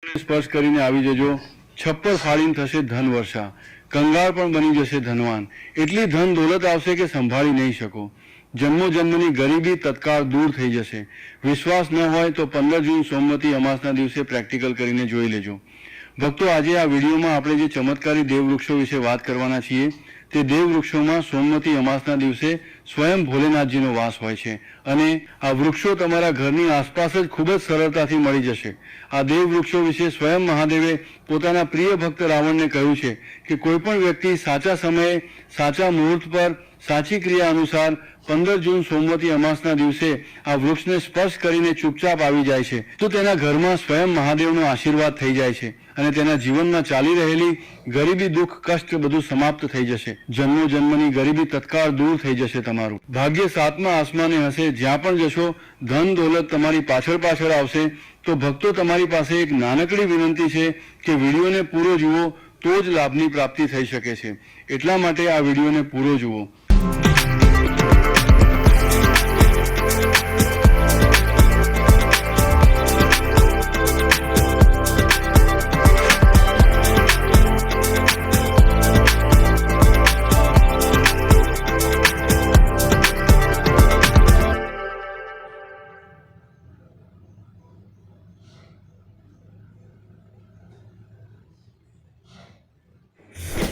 સ્પર્શ કરીને આવી જજો. છપ્પર ફાડીને થશે ધન વર્ષા, કંગાળ પણ બની જશે ધનવાન. એટલી ધન દોલત આવશે કે સંભાળી નહીં શકો. જન્મો જન્મની ગરીબી તત્કાળ દૂર થઈ જશે. વિશ્વાસ ન હોય તો 15 જૂન સોમવતી અમાસના દિવસે પ્રેક્ટિકલ કરીને જોઈ લેજો. ભક્તો, આજે આ વિડીયોમાં આપણે જે ચમત્કારી દેવવૃક્ષો વિશે વાત કરવાના છીએ તે દેવવૃક્ષોમાં સોમવતી અમાસના દિવસે સ્વયં ભોલેનાથજીનો વાસ હોય છે અને આ વૃક્ષો તમારા ઘરની આસપાસ જ ખૂબ જ સરળતાથી મળી જશે. આ દેવવૃક્ષો વિશે સ્વયં મહાદેવે પોતાના પ્રિય ભક્ત રાવણને કહ્યું છે કે કોઈ પણ વ્યક્તિ સાચા સમયે સાચા મુહૂર્ત પર સાચી ક્રિયા અનુસાર 15 જૂન સોમવતી અમાસના દિવસે આ વૃક્ષને સ્પર્શ કરીને ચૂપચાપ આવી જાય છે તો તેના ઘરમાં સ્વયં મહાદેવનો આશીર્વાદ થઈ જાય છે અને તેના જીવનમાં ચાલી રહેલી ગરીબી, દુઃખ, કષ્ટ બધું સમાપ્ત થઈ જશે. જન્મો જન્મની ગરીબી તત્કાળ દૂર થઈ જશે તમારું. ભાગ્ય 7મા આસમાને હશે. જ્યાં પણ જશો ધન દોલત તમારી પાછળ પાછળ આવશે. તો ભક્તો, તમારી પાસે એક નાનકડી વિનંતી છે કે વિડીયોને પૂરો જુઓ તો જ લાભની પ્રાપ્તિ થઈ શકે છે. એટલા માટે આ વિડીયોને પૂરો જુઓ.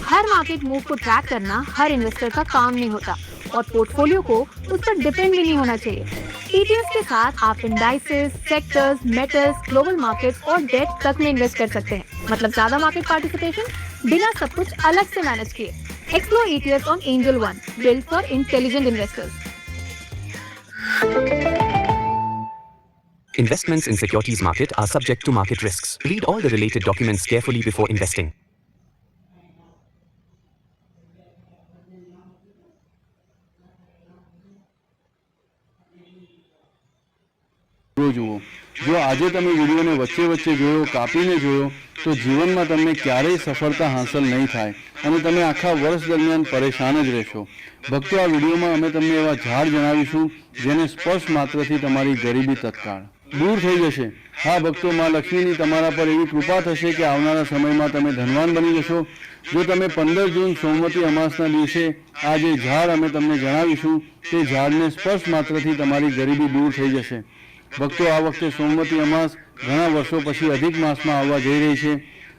हर मार्केट मूव को ट्रैक करना हर इन्वेस्टर का काम नहीं होता और पोर्टफोलियो को उस पर डिपेंड भी नहीं होना चाहिए। ETF के साथ आप indices, sectors, metals, global markets और डेट तक में इन्वेस्ट कर सकते हैं। मतलब ज्यादा मार्केट पार्टिसिपेशन बिना सब कुछ अलग से मैनेज किए। Explore ETFs on angel one, built for intelligent investors. Investments in securities market are subject to market risks. Read all the related documents carefully before investing. જુઓ. જો આજે તમે વિડીયોને વચ્ચે વચ્ચે જોયો, કાપીને જોયો તો જીવનમાં તમને ક્યારેય સફળતા હાંસલ નહીં થાય અને તમે આખા વર્ષ દરમિયાન પરેશાન જ રહેશો. ભક્તો, આ વિડીયોમાં અમે તમને એવા ઝાડ જણાવીશું જેને સ્પર્શ માત્રથી તમારી ગરીબી તત્કાળ દૂર થઈ જશે. હા ભક્તો, માં લક્ષ્મીની તમારા પર એવી કૃપા થશે કે આવનારા સમયમાં તમે ધનવાન બની જશો. જો તમે 15 જૂન સોમવતી અમાસના દિવસે આ જે ઝાડ અમે તમને જણાવીશું તે ઝાડને સ્પર્શ માત્રથી તમારી ગરીબી દૂર થઈ જશે. ભક્તો, આ વખતે સોમવતી અમાસ ઘણા વર્ષો પછી અધિક માસમાં આવવા જઈ રહી છે.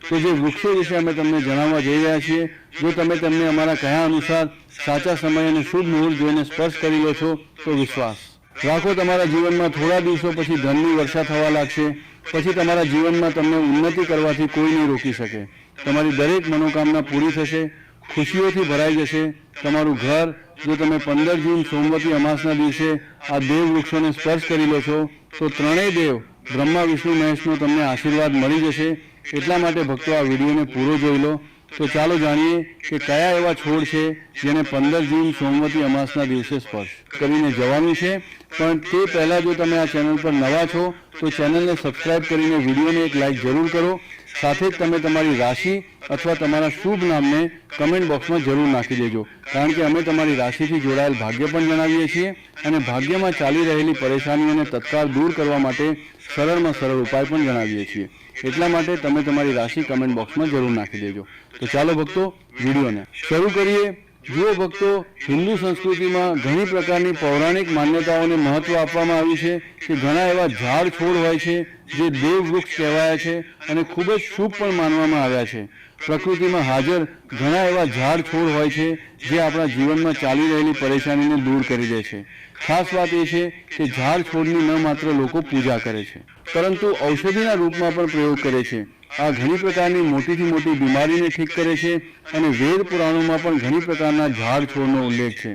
તો જે વૃક્ષો વિશે અમે તમને જણાવવા જઈ રહ્યા છીએ, જો તમે તેમને અમારા કહ્યા અનુસાર સાચા સમય અને શુભ મુહૂર્ત જોઈને સ્પર્શ કરી લો છો તો વિશ્વાસ રાખો તમારા જીવનમાં થોડા દિવસો પછી ધનની વર્ષા થવા લાગશે. પછી તમારા જીવનમાં તમને ઉન્નતિ કરવાથી કોઈ નહીં રોકી શકે. તમારી દરેક મનોકામના પૂરી થશે, ખુશીઓથી ભરાઈ જશે. તમારું ઘર, જો તમે 15 જૂન સોમવતી અમાસના દિવસે આ દેવ વૃક્ષોને સ્પર્શ કરી લો છો તો ત્રણેય દેવ બ્રહ્મા, વિષ્ણુ, મહેશનો તમને આશીર્વાદ મળી જશે. એટલા માટે ભક્તો, આ વિડીયોને પૂરો જોઈ લો. તો ચાલો જાણીએ કે કયા એવા છોડ છે જેને 15 જૂન સોમવતી અમાસના દિવસે સ્પર્શ કરીને જવાનું છે. પણ તે પહેલાં જો તમે આ ચેનલ પર નવા છો તો ચેનલને સબસ્ક્રાઇબ કરીને વિડીયોને એક લાઇક જરૂર કરો. સાથે જ તમે તમારી રાશિ અથવા તમારા શુભ નામને કમેન્ટ બોક્સમાં જરૂર નાખી દેજો, કારણ કે અમે તમારી રાશિથી જોડાયેલ ભાગ્ય પણ જણાવીએ છીએ અને ભાગ્યમાં ચાલી રહેલી પરેશાનીઓને તત્કાળ દૂર કરવા માટે સરળમાં સરળ ઉપાય પણ જણાવીએ છીએ. એટલા માટે તમે તમારી રાશિ કમેન્ટ બોક્સમાં જરૂર નાખી દેજો. તો ચાલો ભક્તો, વિડીયોને શરૂ કરીએ. જુઓ ભક્તો, હિન્દુ સંસ્કૃતિમાં ઘણી પ્રકારની પૌરાણિક માન્યતાઓને મહત્વ આપવામાં આવ્યું છે કે ઘણા એવા ઝાડ છોડ હોય છે જે દેવવૃક્ષ કહેવાયા છે અને ખૂબ જ શુભ પણ માનવામાં આવ્યા છે. પ્રકૃતિમાં હાજર ઘણા એવા ઝાડ છોડ હોય છે જે આપણા જીવનમાં ચાલી રહેલી પરેશાનીને દૂર કરી દે છે. ખાસ વાત એ છે કે ઝાડ છોડની ન માત્ર લોકો પૂજા કરે છે પરંતુ ઔષધિના રૂપમાં પણ પ્રયોગ કરે છે. આ ઘણી પ્રકારની મોટીથી મોટી બીમારીને ઠીક કરે છે અને વેદ પુરાણોમાં પણ ઘણી પ્રકારના ઝાડ છોડનો ઉલ્લેખ છે.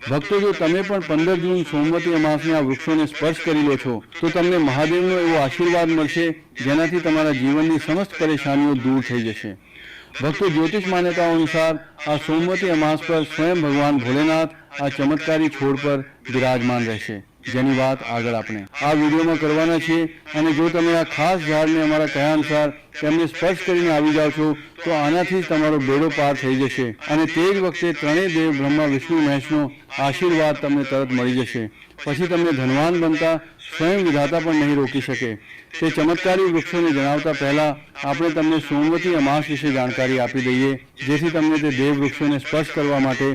ભક્તો, જો તમે પણ 15 જૂન સોમવતી અમાસના આ વૃક્ષોને સ્પર્શ કરી લો છો તો તમને મહાદેવનો એવો આશીર્વાદ મળશે જેનાથી તમારા જીવનની સમસ્ત પરેશાનીઓ દૂર થઈ જશે. ભક્તો, જ્યોતિષ માન્યતાઓ અનુસાર આ સોમવતી અમાસ પર સ્વયં ભગવાન ભોલેનાથ આ ચમત્કારી છોડ પર બિરાજમાન રહેશે, જેની વાત આગળ આપણે આ વિડીયોમાં કરવાના છીએ. અને જો તમે આ ખાસ ઝાડને અમારા કહ્યા અનુસાર તેમને સ્પર્શ કરીને આવી જાઓ છો તો આનાથી જ તમારો બેડો પાર થઈ જશે અને તે જ વખતે ત્રણેય દેવ બ્રહ્મા, વિષ્ણુ, મહેશનો આશીર્વાદ તમને તરત મળી જશે. પછી તમને ધનવાન બનતા સ્વયં વિધાતા પણ નહીં રોકી શકે. તે ચમત્કારી વૃક્ષોને જણાવતા પહેલા આપણે તમને સોમવતી અમાસ વિશે જાણકારી આપી દઈએ, જેથી તમને તે દેવ વૃક્ષોને સ્પર્શ કરવા માટે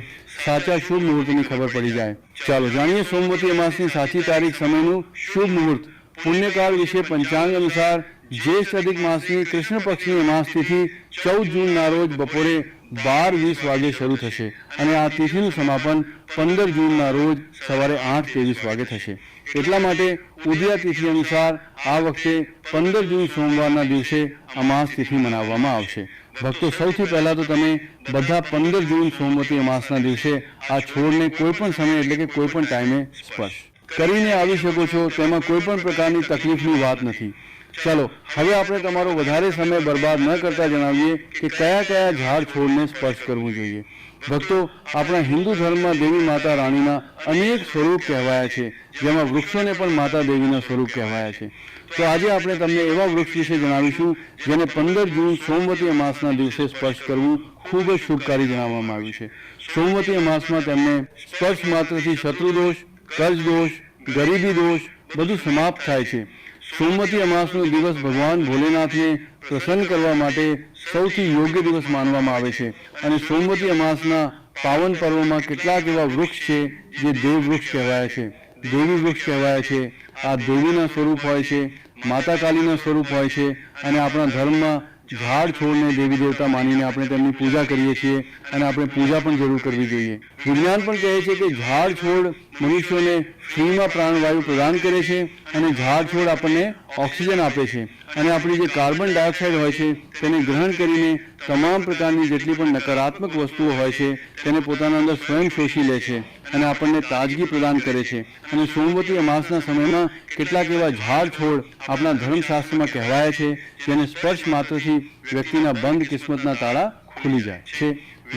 સાચા શુભ મુહૂર્તની ખબર પડી જાય. ચાલો જાણીએ સોમવતી અમાસની સાચી તારીખ, સમયનું શુભ મુહૂર્ત. પુણ્યકાળ વિશે પંચાંગ અનુસાર જ્યેષ્ઠ અધિક માસની કૃષ્ણ પક્ષની અમાસ તિથિ 14 જૂનના રોજ બપોરે 12:20 વાગે શરૂ થશે અને આ તિથિનું સમાપન 15 જૂનના રોજ સવારે 8:23 વાગે થશે. એટલા માટે ઉદયા તિથિ અનુસાર આ વખતે 15 જૂન સોમવારના દિવસે અમાસ તિથિ મનાવવામાં આવશે. ભક્તો, સૌથી પહેલાં તો તમે બધા 15 જૂન સોમવતી અમાસના દિવસે આ છોડને કોઈ પણ સમય એટલે કે કોઈ પણ ટાઈમે સ્પર્શ કરીને આવી શકો છો. તેમાં કોઈ પણ પ્રકારની તકલીફની વાત નથી. ચલો હવે આપણે તમારો વધારે સમય બરબાદ ન કરતા જણાવીએ કે કયા કયા ઝાડ છોડને સ્પર્શ કરવું જોઈએ. ભક્તો, આપણા હિન્દુ ધર્મમાં દેવી માતા રાણીના અનેક સ્વરૂપ કહેવાયા છે, જેમાં વૃક્ષોને પણ માતા દેવીના સ્વરૂપ કહેવાયા છે. તો આજે આપણે તમને એવા વૃક્ષ વિશે જણાવીશું જેને 15 જૂન સોમવતી અમાસના દિવસે સ્પર્શ કરવું ખૂબ જ શુભકારી જણાવવામાં આવ્યું છે. સોમવતી અમાસમાં તેમને સ્પર્શ માત્રથી શત્રુ દોષ, કર્જ દોષ, ગરીબી દોષ બધું સમાપ્ત થાય છે. સોમવતી અમાસનો દિવસ ભગવાન ભોલેનાથને પ્રસન્ન કરવા માટે સૌથી યોગ્ય દિવસ માનવામાં આવે છે અને સોમવતી અમાસના પાવન પર્વમાં કેટલાક એવા વૃક્ષ છે જે દેવ વૃક્ષ કહેવાય છે, દેવી વૃક્ષ કહેવાય છે. આ દેવીના સ્વરૂપ હોય છે, માતા કાલીના સ્વરૂપ હોય છે અને આપણા ધર્મમાં ઝાડ છોડને દેવી દેવતા માનીને આપણે તેમની પૂજા કરીએ છીએ અને આપણે પૂજા પણ જરૂર કરવી જોઈએ. વિજ્ઞાન પણ કહે છે કે ઝાડ છોડ મનુષ્યોને ફ્રીમાં પ્રાણવાયુ પ્રદાન કરે છે અને ઝાડ છોડ આપણને ઓક્સિજન આપે છે અને આપણી જે કાર્બન ડાયોક્સાઇડ હોય છે તેને ગ્રહણ કરીને તમામ પ્રકારની જેટલી પણ નકારાત્મક વસ્તુઓ હોય છે તેને પોતાના અંદર સ્વયં શોષી લે છે અને આપણને તાજગી પ્રદાન કરે છે. અને સોમવતી અમાસના સમયમાં કેટલાક એવા ઝાડ છોડ આપણા ધર્મશાસ્ત્રમાં કહેવાયા છે જેને સ્પર્શ માત્રથી વ્યક્તિના બંધ કિસ્મતના તાળા ખુલી જાય છે,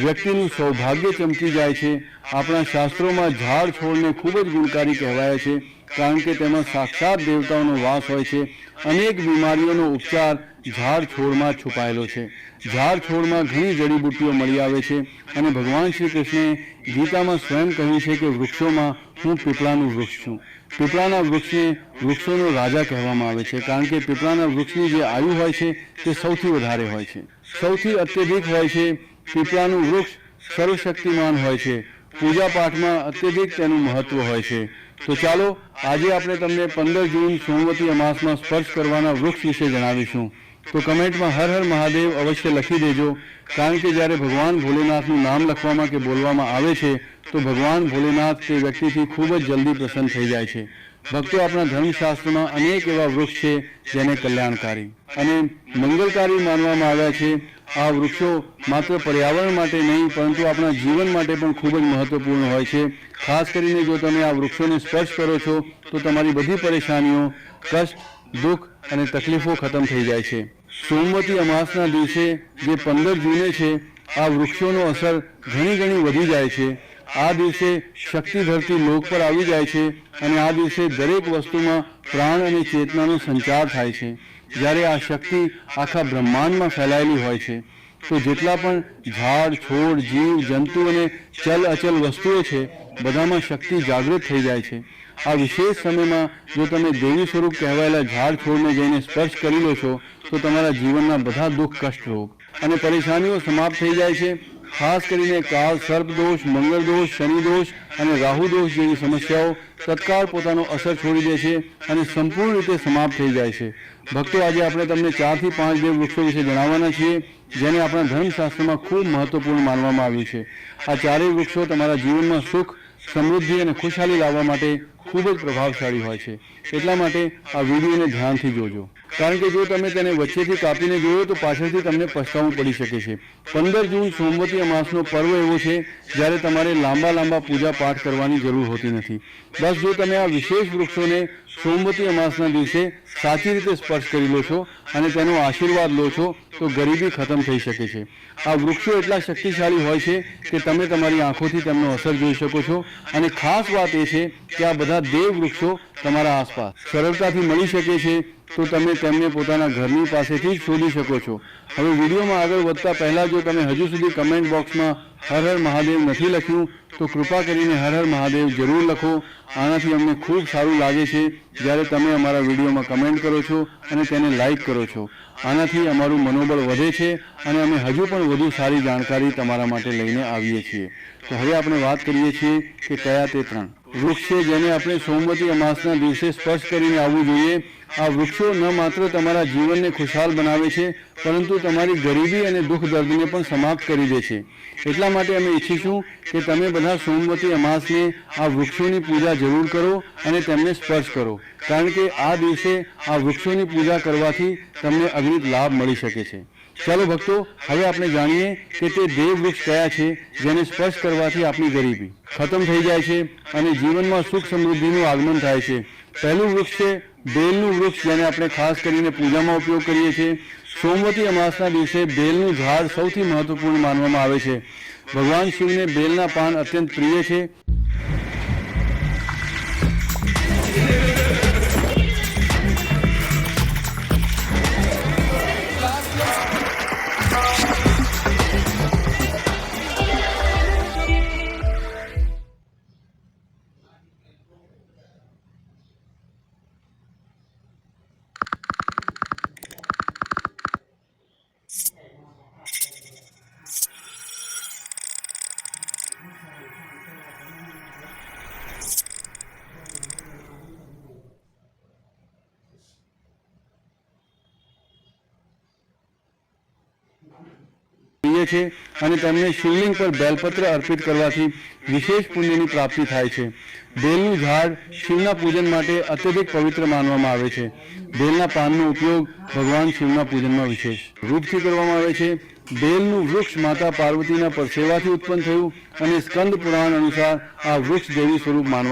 વ્યક્તિનું સૌભાગ્ય ચમકી જાય છે. આપણા શાસ્ત્રોમાં ઝાડ છોડને ખૂબ જ ગુણકારી કહેવાય છે, કારણ કે તેમાં સાક્ષાત દેવતાઓનો વાસ હોય છે. અનેક બીમારીઓનો ઉપચાર ઝાડ છોડમાં છુપાયેલો છે. ઝાડ છોડમાં ઘણી જડીબુટ્ટીઓ મળી આવે છે અને ભગવાન શ્રી કૃષ્ણે ગીતામાં સ્વયં કહ્યું છે કે વૃક્ષોમાં હું પીપળાનું વૃક્ષ છું. પીપળાના વૃક્ષને વૃક્ષોનો રાજા કહેવામાં આવે છે, કારણ કે પીપળાના વૃક્ષની જે આયુ હોય છે તે સૌથી વધારે હોય છે, સૌથી અત્યધિક હોય છે. પીપળાનું વૃક્ષ સર્વશક્તિમાન હોય છે. પૂજા પાઠમાં અત્યધિક તેનું મહત્વ હોય છે. તો ચાલો આજે આપણે તમને 15 જૂન સોમવતી અમાસમાં સ્પર્શ કરવાના વૃક્ષ વિશે જણાવીશું. તો કમેન્ટમાં હર હર મહાદેવ અવશ્ય લખી દેજો, કારણ કે જ્યારે ભગવાન ભોલેનાથનું નામ લખવામાં કે બોલવામાં આવે છે તો ભગવાન ભોલેનાથ તે વ્યક્તિથી ખૂબ જ જલ્દી પ્રસન્ન થઈ જાય છે. ભક્તો, આપણા ધર્મશાસ્ત્રમાં અનેક એવા વૃક્ષ છે જેને કલ્યાણકારી અને મંગલકારી માનવામાં આવ્યા છે. આ વૃક્ષો માત્ર પર્યાવરણ માટે નહીં પરંતુ આપણા જીવન માટે પણ ખૂબ જ મહત્વપૂર્ણ હોય છે. ખાસ કરીને જો તમે આ વૃક્ષોને સ્પર્શ કરો છો તો તમારી બધી પરેશાનીઓ, કષ્ટ, દુઃખ અને તકલીફો ખતમ થઈ જાય છે. સોમવતી અમાસના દિવસે જે 15 જૂને છે આ વૃક્ષોનો અસર ઘણી વધી જાય છે. આ દિવસે શક્તિ ધરતી લોક પર આવી જાય છે અને આ દિવસે દરેક વસ્તુમાં પ્રાણ અને ચેતનાનો સંચાર થાય છે. જ્યારે આ શક્તિ આખા બ્રહ્માંડમાં ફેલાયેલી હોય છે તો જેટલા પણ ઝાડ, છોડ, જીવ, જંતુ અને ચલ અચલ વસ્તુઓ છે બધામાં શક્તિ જાગૃત થઈ જાય છે. આ વિશેષ સમયમાં જો તમે દેવી સ્વરૂપ કહેવાયેલા ઝાડ છોડને જઈને સ્પર્શ કરી લો છો તો તમારા જીવનના બધા દુઃખ, કષ્ટ, રોગ અને પરેશાનીઓ સમાપ્ત થઈ જાય છે. ખાસ કરીને કાળ સર્પ દોષ, મંગળ દોષ, શનિ દોષ અને રાહુ દોષ જેવી સમસ્યાઓ તત્કાળ પોતાનો અસર છોડી દે છે અને સંપૂર્ણ રીતે સમાપ્ત થઈ જાય છે. ભક્તો, આજે આપણે તમને 4 થી 5 દેવ વૃક્ષો વિશે જણાવવાના છીએ જેને આપણા ધર્મશાસ્ત્રમાં ખૂબ મહત્વપૂર્ણ માનવામાં આવ્યું છે. આ ચારેય વૃક્ષો તમારા જીવનમાં સુખ, સમૃદ્ધિ અને ખુશહાલી લાવવા માટે ખૂબ જ પ્રભાવશાળી હોય છે. એટલા માટે આ વિડીયોને ધ્યાનથી જોજો, કારણ કે જો તમે તેને વચ્ચેથી કાપીને જોયો તો પાછળથી તમને પછતાવું પડી શકે છે. 15 જૂન સોમવતી અમાસનો પર્વ એવો છે જ્યારે તમારે લાંબા પૂજા પાઠ કરવાની જરૂર હોતી નથી. બસ જો તમે આ વિશેષ વૃક્ષોને સોમવતી અમાસના દિવસે સાચી રીતે સ્પર્શ કરી લો છો અને તેનો આશીર્વાદ લો છો તો ગરીબી ખતમ થઈ શકે છે. આ વૃક્ષો એટલા શક્તિશાળી હોય છે કે તમે તમારી આંખોથી તેમનો અસર જોઈ શકો છો અને ખાસ વાત એ છે કે આ બધા દેવ વૃક્ષો તમારા આસપાસ સરળતાથી મળી શકે છે. તો તમે તેમને પોતાના ઘરની પાસેથી જ શોધી શકો છો. હવે વિડીયોમાં આગળ વધતા પહેલાં જો તમે હજુ સુધી કમેન્ટ બોક્સમાં હર હર મહાદેવ નથી લખ્યું તો કૃપા કરીને હર હર મહાદેવ જરૂર લખો. આનાથી અમને ખૂબ સારું લાગે છે જ્યારે તમે અમારા વિડીયોમાં કમેન્ટ કરો છો અને તેને લાઈક કરો છો. આનાથી અમારું મનોબળ વધે છે અને અમે હજુ પણ વધુ સારી જાણકારી તમારા માટે લઈને આવીએ છીએ. તો હવે આપણે વાત કરીએ છીએ કે કયા તે 3 વૃક્ષ છે જેને આપણે સોમવતી અમાસના દિવસે સ્પર્શ કરીને આવવું જોઈએ. આ વૃક્ષો ન માત્ર તમારા જીવનને ખુશહાલ બનાવે છે પરંતુ તમારી ગરીબી અને દુઃખ દર્દને પણ સમાપ્ત કરી દે છે. એટલા માટે અમે ઈચ્છીશું કે તમે બધા સોમવતી અમાસને આ વૃક્ષોની પૂજા જરૂર કરો અને તેમને સ્પર્શ કરો, કારણ કે આ દિવસે આ વૃક્ષોની પૂજા કરવાથી તમને અગણિત લાભ મળી શકે છે. ચાલો ભક્તો, હવે આપણે જાણીએ કે તે દેવ વૃક્ષ કયા છે જેને સ્પર્શ કરવાથી આપણી ગરીબી ખતમ થઈ જાય છે અને જીવનમાં સુખ સમૃદ્ધિનું આગમન થાય છે. પહેલું વૃક્ષ છે બેલનું વૃક્ષ, જેને આપણે ખાસ કરીને પૂજામાં ઉપયોગ કરીએ છીએ. સોમવતી અમાસના દિવસે બેલનું ઝાડ સૌથી મહત્વપૂર્ણ માનવામાં આવે છે. ભગવાન શિવને બેલના પાન અત્યંત પ્રિય છે. છે અને તેમને શિવલિંગ પર બેલપત્ર અર્પિત કરવાથી વિશેષ પુણ્યની પ્રાપ્તિ થાય છે. બેલનું ઝાડ શિવના પૂજન માટે અત્યધિક પવિત્ર માનવામાં આવે છે. બેલના પાનનો ઉપયોગ ભગવાન શિવના પૂજનમાં વિશેષ રૂપથી કરવામાં આવે છે. બેલનું વૃક્ષ માતા પાર્વતીના પરસેવાથી ઉત્પન્ન થયું અને સ્કંદ પુરાણ અનુસાર આ વૃક્ષ દેવી સ્વરૂપ માનવામાં